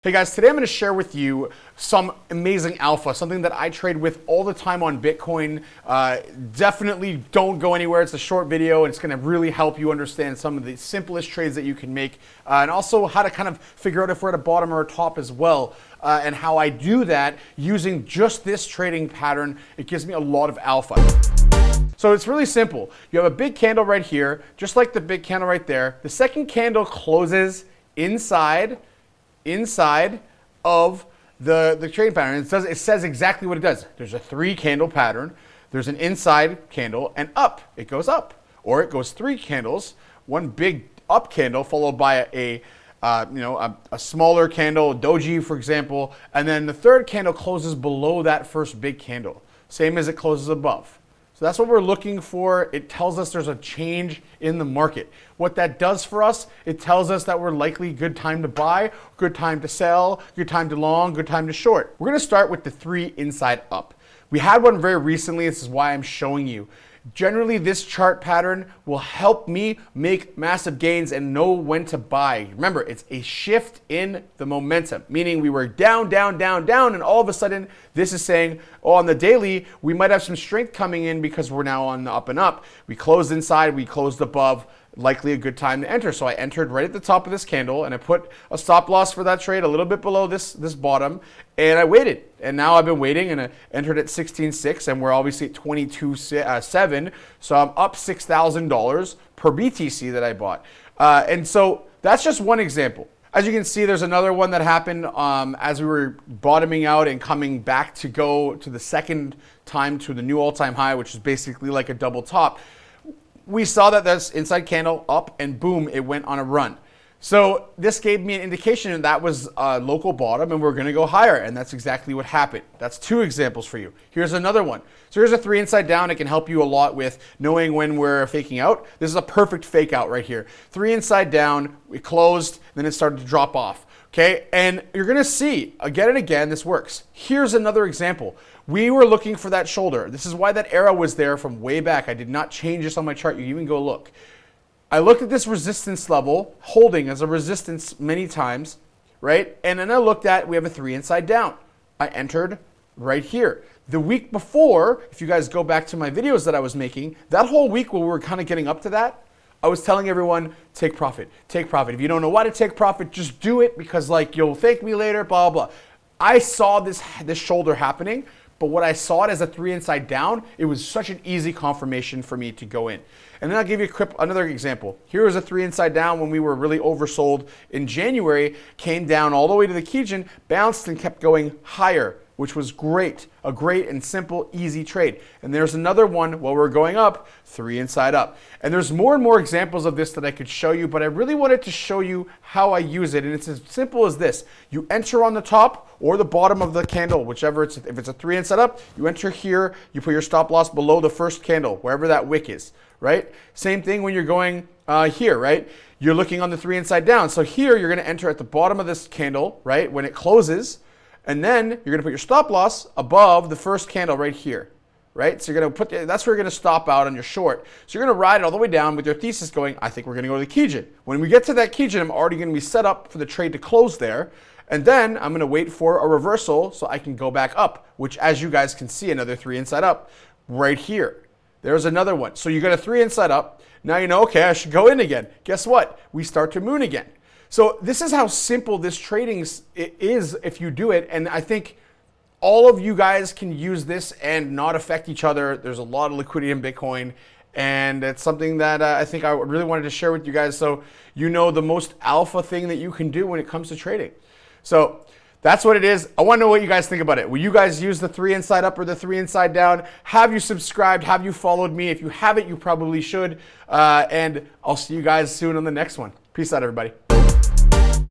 Hey guys, today I'm going to share with you some amazing alpha, something that I trade with all the time on Bitcoin. Definitely don't go anywhere. It's a short video and it's going to really help you understand some of the simplest trades that you can make and also how to kind of figure out if we're at a bottom or a top as well. And how I do that using just this trading pattern. It gives me a lot of alpha. So it's really simple. You have a big candle right here, just like the big candle right there. The second candle closes inside of the trading pattern. It says exactly what it does. There's a 3 candle pattern, there's an inside candle, and up. It goes up. Or it goes 3 candles, one big up candle followed by a smaller candle, doji for example, and then the third candle closes below that first big candle, same as it closes above. So that's what we're looking for. It tells us there's a change in the market. What that does for us, it tells us that we're likely good time to buy, good time to sell, good time to long, good time to short. We're going to start with the 3 inside up. We had one very recently. This is why I'm showing you. Generally, this chart pattern will help me make massive gains and know when to buy. Remember, it's a shift in the momentum, meaning we were down, down, down, down, and all of a sudden, this is saying, oh, on the daily, we might have some strength coming in because we're now on the up and up. We closed inside, we closed above, likely a good time to enter. So I entered right at the top of this candle and I put a stop loss for that trade a little bit below this bottom, and I waited. And now I've been waiting and I entered at 16.6 and we're obviously at 22.7. So I'm up $6,000 per BTC that I bought. And so that's just one example. As you can see, there's another one that happened as we were bottoming out and coming back to go to the second time to the new all-time high, which is basically like a double top. We saw that this inside candle up and boom, it went on a run. So this gave me an indication that was a local bottom and we're going to go higher. And that's exactly what happened. That's 2 examples for you. Here's another one. So here's a 3 inside down. It can help you a lot with knowing when we're faking out. This is a perfect fake out right here. 3 inside down, we closed, then it started to drop off. Okay, and you're going to see again and again this works. Here's another example. We were looking for that shoulder. This is why that arrow was there from way back. I did not change this on my chart. You can even go look. I looked at this resistance level, holding as a resistance many times, right? And then I looked at, we have a 3 inside down. I entered right here. The week before, if you guys go back to my videos that I was making, that whole week where we were kind of getting up to that, I was telling everyone, take profit, take profit. If you don't know why to take profit, just do it because like you'll thank me later, blah, blah. I saw this shoulder happening, but what I saw it as a 3 inside down, it was such an easy confirmation for me to go in. And then I'll give you another example. Here was a 3 inside down when we were really oversold in January, came down all the way to the Kijun, bounced and kept going higher, which was great. A great and simple, easy trade. And there's another one while we're going up, 3 inside up. And there's more and more examples of this that I could show you, but I really wanted to show you how I use it. And it's as simple as this. You enter on the top or the bottom of the candle, whichever if it's a 3 inside up, you enter here, you put your stop loss below the first candle, wherever that wick is, right? Same thing when you're going here, right? You're looking on the 3 inside down. So here you're gonna enter at the bottom of this candle, right? When it closes, and then you're going to put your stop loss above the first candle right here, right? So you're going to that's where you're going to stop out on your short. So you're going to ride it all the way down with your thesis going, I think we're going to go to the Kijun. When we get to that Kijun, I'm already going to be set up for the trade to close there. And then I'm going to wait for a reversal so I can go back up, which as you guys can see, another 3 inside up right here. There's another one. So you got a 3 inside up. Now you know, okay, I should go in again. Guess what? We start to moon again. So this is how simple this trading is if you do it. And I think all of you guys can use this and not affect each other. There's a lot of liquidity in Bitcoin. And it's something that I think I really wanted to share with you guys so you know the most alpha thing that you can do when it comes to trading. So that's what it is. I want to know what you guys think about it. Will you guys use the 3 inside up or the 3 inside down? Have you subscribed? Have you followed me? If you haven't, you probably should. And I'll see you guys soon on the next one. Peace out, everybody.